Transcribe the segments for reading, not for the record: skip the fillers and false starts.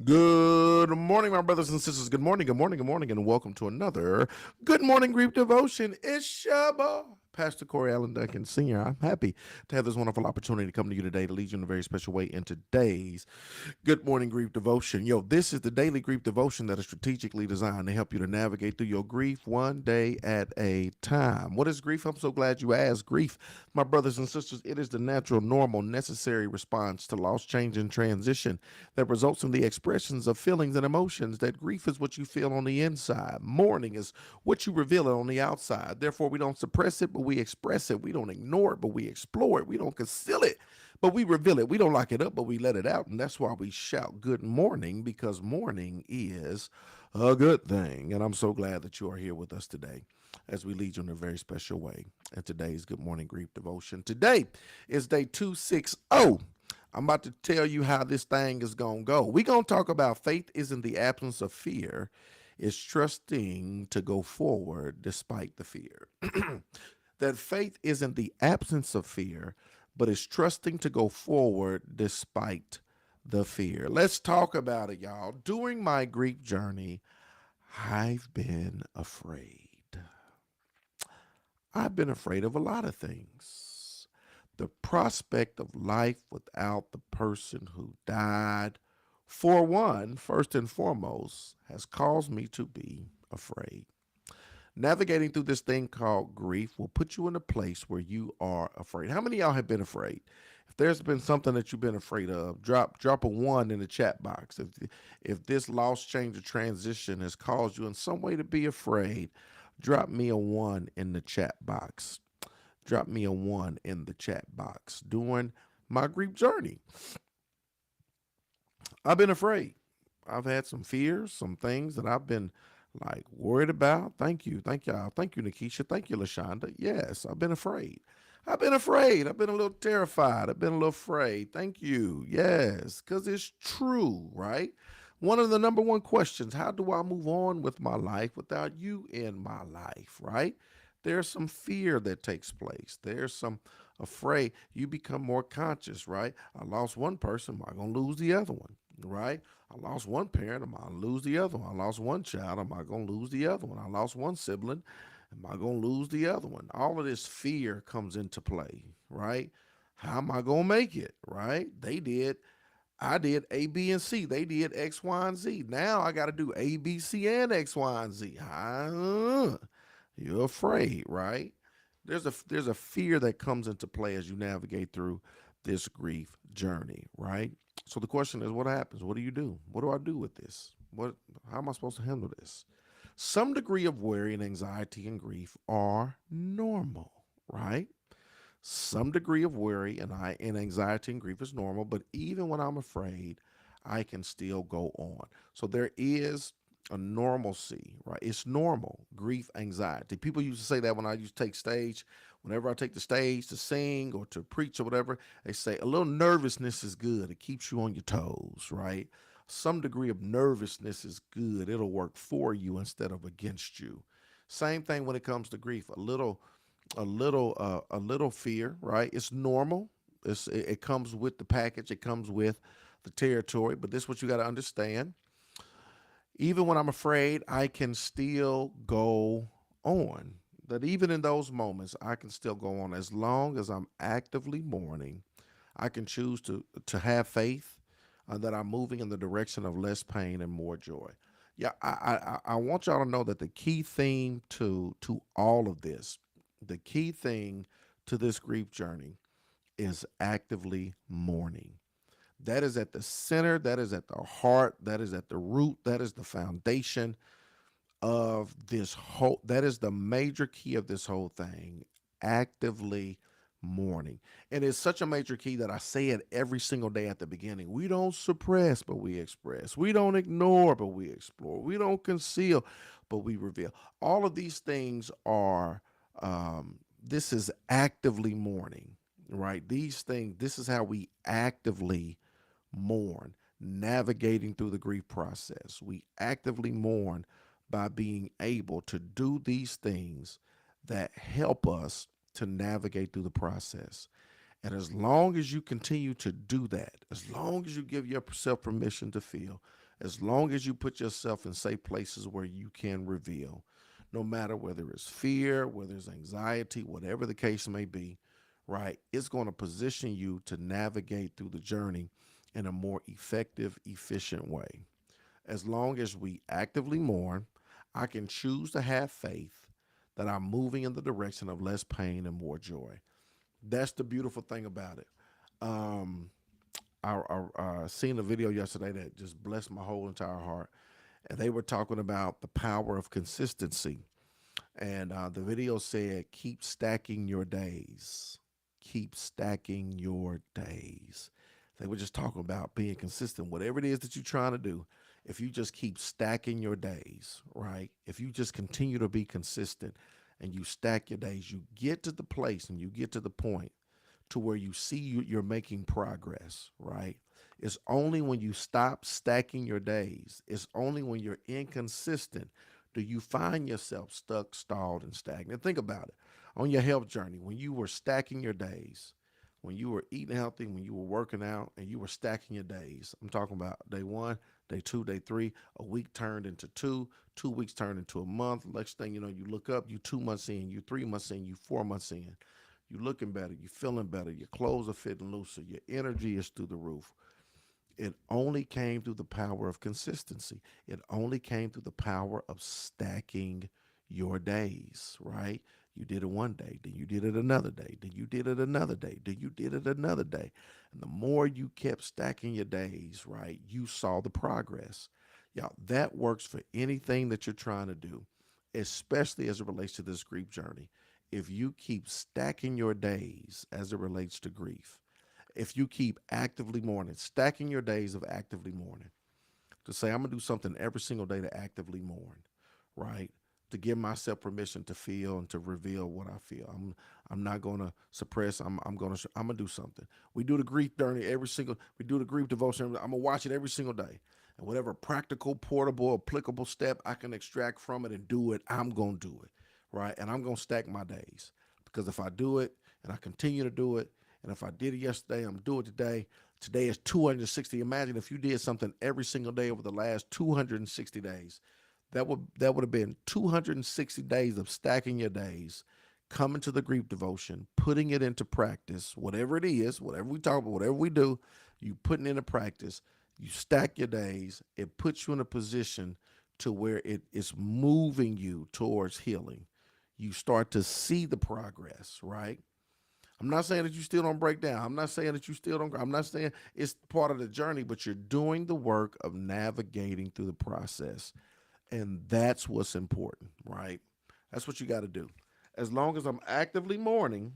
Good morning, my brothers and sisters. Good morning, good morning, good morning, and welcome to another Good Morning Grief Devotion. It's Shabba. Pastor Corey Allen Duncan Sr. I'm happy to have this wonderful opportunity to come to you today to lead you in a very special way in today's Good Morning Grief Devotion. This is the daily grief devotion that is strategically designed to help you to navigate through your grief one day at a time. What is grief? I'm so glad you asked. Grief, my brothers and sisters, it is the natural, normal, necessary response to loss, change, and transition that results in the expressions of feelings and emotions. That grief is what you feel on the inside. Mourning is what you reveal it on the outside. Therefore, we don't suppress it, but we express it. We don't ignore it, but we explore it. We don't conceal it, but we reveal it. We don't lock it up, but we let it out. And that's why we shout good morning, because morning is a good thing. And I'm so glad that you are here with us today as we lead you in a very special way. And today's Good Morning Grief Devotion. Today is day 260. I'm about to tell you how this thing is going to go. We're going to talk about faith isn't the absence of fear, it's trusting to go forward despite the fear. That faith isn't the absence of fear, but it's trusting to go forward despite the fear. Let's talk about it, y'all. During my grief journey, I've been afraid. I've been afraid of a lot of things. The prospect of life without the person who died, for one, first and foremost, has caused me to be afraid. Navigating through this thing called grief will put you in a place where you are afraid. How many of y'all have been afraid? If there's been something that you've been afraid of, drop a one in the chat box. If this loss, change, or transition has caused you in some way to be afraid, drop me a one in the chat box. Drop me a one in the chat box. During my grief journey, I've been afraid. I've had some fears, some things that I've been like worried about. Thank you. Thank y'all. Thank you, Nikisha. Thank you, LaShonda. Yes, I've been afraid. I've been afraid. I've been a little terrified. I've been a little afraid. Thank you. Yes, because it's true, right? One of the number one questions, how do I move on with my life without you in my life, right? There's some fear that takes place. There's some afraid. You become more conscious, right? I lost one person. Am I going to lose the other one, right? I lost one parent. Am I going to lose the other one? I lost one child. Am I going to lose the other one? I lost one sibling. Am I going to lose the other one? All of this fear comes into play, right? How am I going to make it, right? I did A, B, and C. They did X, Y, and Z. Now I got to do A, B, C, and X, Y, and Z. You're afraid, right? There's a fear that comes into play as you navigate through this grief journey, right? So the question is, what happens? What do you do? What do I do with this? How am I supposed to handle this? Some degree of worry and anxiety and grief are normal, right? Some degree of worry and anxiety and grief is normal, but even when I'm afraid, I can still go on. So there is a normalcy, right? It's normal, grief, anxiety. People used to say that when I used to take stage. Whenever I take the stage to sing or to preach or whatever, they say a little nervousness is good. It keeps you on your toes, right? Some degree of nervousness is good. It'll work for you instead of against you. Same thing when it comes to grief. A little fear, right? It's normal. It comes with the package. It comes with the territory. But this is what you got to understand. Even when I'm afraid, I can still go on. That even in those moments, I can still go on as long as I'm actively mourning. I can choose to have faith that I'm moving in the direction of less pain and more joy. Yeah, I want y'all to know that the key theme to all of this, the key thing to this grief journey is actively mourning. That is at the center, that is at the heart, that is at the root, that is the foundation of this whole, that is the major key of this whole thing. Actively mourning. And it's such a major key that I say it every single day at the beginning. We don't suppress, but we express. We don't ignore, but we explore. We don't conceal, but we reveal. All of these things are, this is actively mourning, right? These things, this is how we actively mourn, navigating through the grief process. We actively mourn by being able to do these things that help us to navigate through the process. And as long as you continue to do that, as long as you give yourself permission to feel, As long as you put yourself in safe places where you can reveal, no matter whether it's fear, whether it's anxiety, whatever the case may be, right? It's going to position you to navigate through the journey in a more effective, efficient way. As long as we actively mourn, I can choose to have faith that I'm moving in the direction of less pain and more joy. That's the beautiful thing about it. Um, I seen a video yesterday that just blessed my whole entire heart, and they were talking about the power of consistency. And the video said, "Keep stacking your days. Keep stacking your days." They were just talking about being consistent, whatever it is that you're trying to do. If you just keep stacking your days, right? If you just continue to be consistent and you stack your days, you get to the place and you get to the point to where you see you're making progress, right? It's only when you stop stacking your days, it's only when you're inconsistent do you find yourself stuck, stalled, and stagnant. Think about it. On your health journey, when you were stacking your days, when you were eating healthy, when you were working out, and you were stacking your days, I'm talking about day one, day two, day three, a week turned into two, 2 weeks turned into a month. Next thing you know, you look up, you 2 months in, you 3 months in, you 4 months in. You looking better, you feeling better, your clothes are fitting looser, your energy is through the roof. It only came through the power of consistency. It only came through the power of stacking your days, right? You did it one day, then you did it another day, then you did it another day, then you did it another day. And the more you kept stacking your days, right, you saw the progress. Y'all, that works for anything that you're trying to do, especially as it relates to this grief journey. If you keep stacking your days as it relates to grief, if you keep actively mourning, stacking your days of actively mourning, to say, I'm going to do something every single day to actively mourn, right? To give myself permission to feel and to reveal what I feel. I'm not going to suppress. I'm going to do something. We do the grief journey we do the grief devotion. I'm going to watch it every single day. And whatever practical, portable, applicable step I can extract from it and do it, I'm going to do it, right? And I'm going to stack my days, because if I do it and I continue to do it, and if I did it yesterday, I'm doing it today. Today is 260. Imagine if you did something every single day over the last 260 days. That would have been 260 days of stacking your days, coming to the grief devotion, putting it into practice, whatever it is, whatever we talk about, whatever we do, you putting it into practice. You stack your days. It puts you in a position to where it is moving you towards healing. You start to see the progress, right? I'm not saying that you still don't break down. I'm not saying that you still don't. I'm not saying it's part of the journey, but you're doing the work of navigating through the process. And that's what's important, right? That's what you got to do. As long as I'm actively mourning,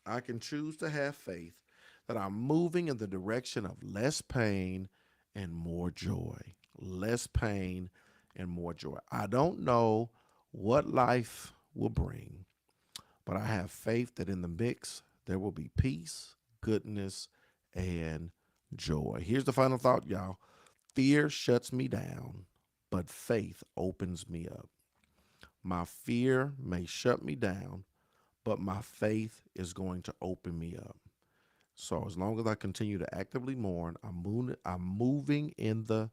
I can choose to have faith that I'm moving in the direction of less pain and more joy. Less pain and more joy. I don't know what life will bring, but I have faith that in the mix, there will be peace, goodness, and joy. Here's the final thought, y'all. Fear shuts me down, but faith opens me up. My fear may shut me down, but my faith is going to open me up. So as long as I continue to actively mourn, I'm moving in the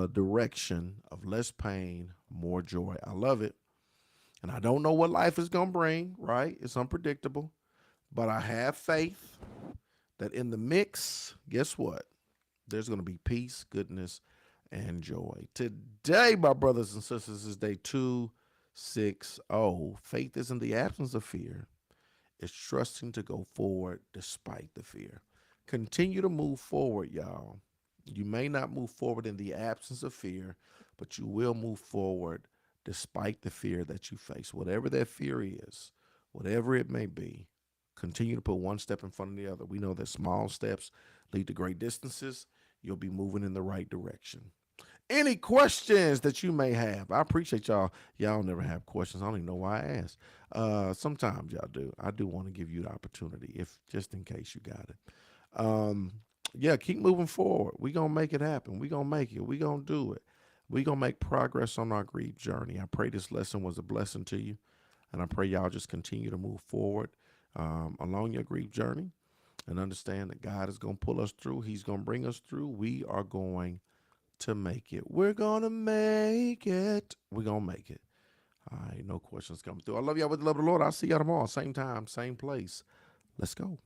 direction of less pain, more joy. I love it. And I don't know what life is going to bring, right? It's unpredictable. But I have faith that in the mix, guess what? There's going to be peace, goodness, and joy. Today, my brothers and sisters, is day 260. Faith isn't the absence of fear, it's trusting to go forward despite the fear. Continue to move forward, y'all. You may not move forward in the absence of fear, but you will move forward despite the fear that you face. Whatever that fear is, whatever it may be, continue to put one step in front of the other. We know that small steps lead to great distances. You'll be moving in the right direction. Any questions that you may have? I appreciate y'all. Y'all never have questions. I don't even know why I asked. Sometimes y'all do. I do want to give you the opportunity, if just in case you got it. Um, yeah, keep moving forward. We gonna make it happen. We gonna make it. We gonna do it. We gonna make progress on our grief journey. I pray this lesson was a blessing to you, and I pray y'all just continue to move forward along your grief journey, and understand that God is gonna pull us through. He's gonna bring us through. We are going to make it. We're gonna make it. We're gonna make it. All right, no questions coming through. I love y'all with the love of the Lord. I'll see y'all tomorrow. Same time, same place. Let's go.